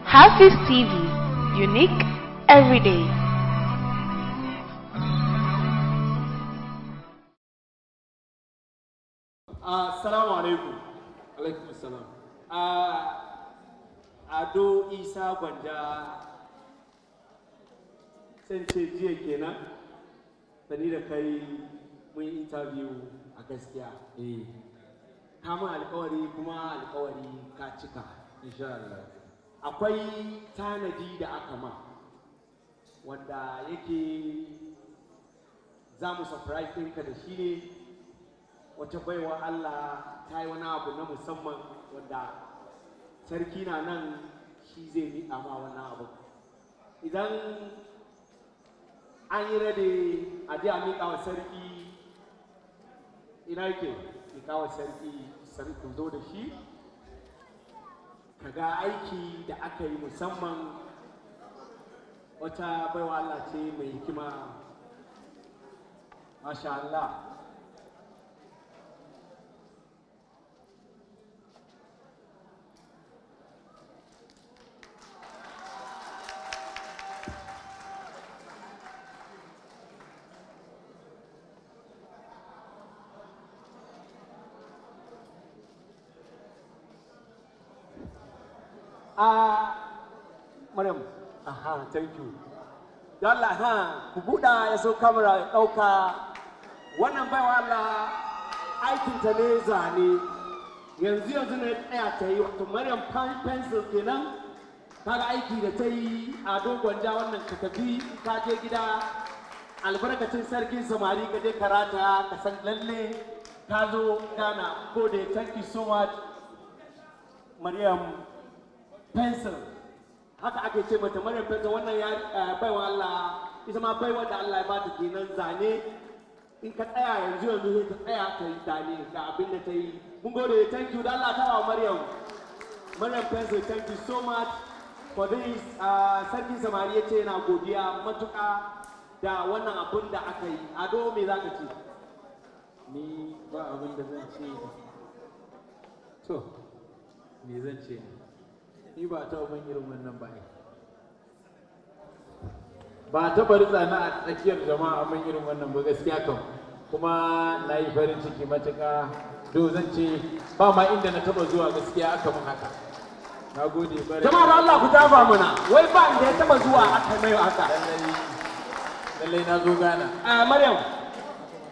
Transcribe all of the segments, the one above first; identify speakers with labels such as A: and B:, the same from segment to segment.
A: HAFIZ TV, unique every day.
B: Assalamu alaikum. Alaikum assalam. Ado Gwanja sai ce jiya kenan sani da kai mun interview a gaskiya. Ka mun alƙawari kuma alƙawari ka cika insha Allah. Akwai tanadi da aka ma wanda yake za mu surprise ɗinka da shi ne. Wata baiwa Allah ta yi wani abu na musamman wanda sarki na nan shi zai miƙa ma wannan abu. Idan an yi rade a je a miƙa wa sarki, ina yake miƙa wa sarki zo da shi ka ga aiki da aka yi musamman. Wata baiwa Allah ce mai hikima, masha Allah. Maryam, thank you. Allah, ku buɗa ya so kamera ya ɗauka. Wannan baiwa Allah aikinta ne zane. Yanzu ne tsaya ta yi, wato Maryam pencil kenan. Kaga aiki da ta yi Ado Gwanja wannan ka tafi ka je gida albarkacin sarkin samari ka je karata ka san lalle ka zo Ghana. Gode, thank you so much. Maryam pencil, haka ake ce mata Maryam pencil. Wannan ya baiwa Allah, ita ma baiwa da Allah ya ba ta kenan zane. In ka tsaya yanzu ta tsaya ta yi zane ga abin da ta yi. Mun gode, thank you da Allah ta wa Maryam pencil, thank you so much for this. Sarkin samari ya ce yana godiya matuƙa da wannan abin da aka yi. Ado, me za ka ce?
C: Ni ba abin da zan ce. To, me zan ce? Ni ba ta ban irin wannan ba ne. Ba ta bari tsana a tsakiyar jama'a ban irin wannan ba gaskiya kan. Kuma na yi farin ciki matuƙa. Do zan ce ba ma inda na taba zuwa gaskiya aka mun haka. Na gode bare.
B: Jama'a da Allah ku tafa mana. Wai ba inda ya taba zuwa aka mai haka.
C: Lallai na zo Ghana.
B: Maryam,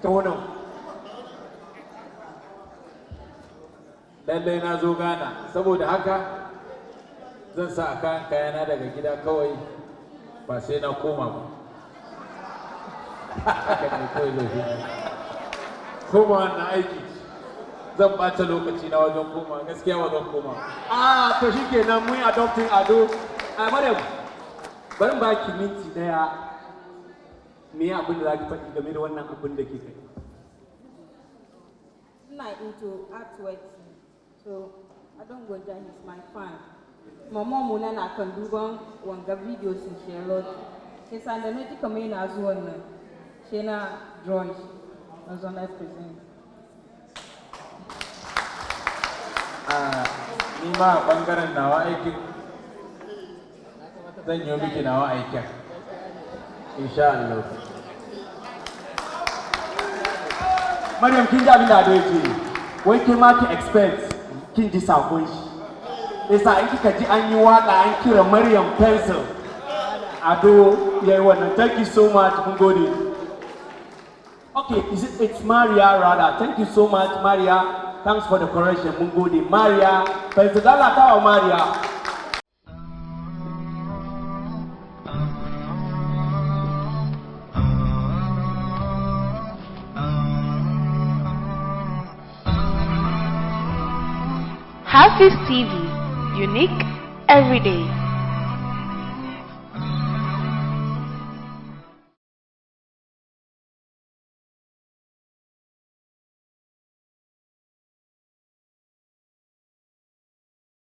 B: ta wannan.
C: Lallai na zo Ghana, saboda haka zan sa a kayan kayana daga gida kawai ba sai na koma ba. Haka ne kawai zai koma wannan aiki. Zan ɓata lokaci na wajen koma, gaskiya wajen koma.
B: To shi kenan mun adopting Ado. Maryam, bari ba ki minti daya. Me abin da za ki faɗi game da wannan abin da ke kai?
D: Ina into artwork, so Ado Gwanja is my fan. Mama muna na kan duban wanga video sun share. Sai san da nake kamar yana azuwan nan. Shi na drawing na zo na present.
C: Ni ma a ɓangaren nawa aikin zan yi miki nawa aikin. Insha Allah.
B: Maryam, kin ji abin da Ado yake. Wai ke ma ki expect kin ji sakon shi. Isa in kika ji an yi waka an kira Maryam pencil, Ado yayi wannan. Thank you so much. Mun gode. Okay, it's Maria rather. Thank you so much, Maria. Thanks for the correction. Mun gode. Maria pencil. Allah ta wa Maria.
A: HAFIZ TV, unique every day.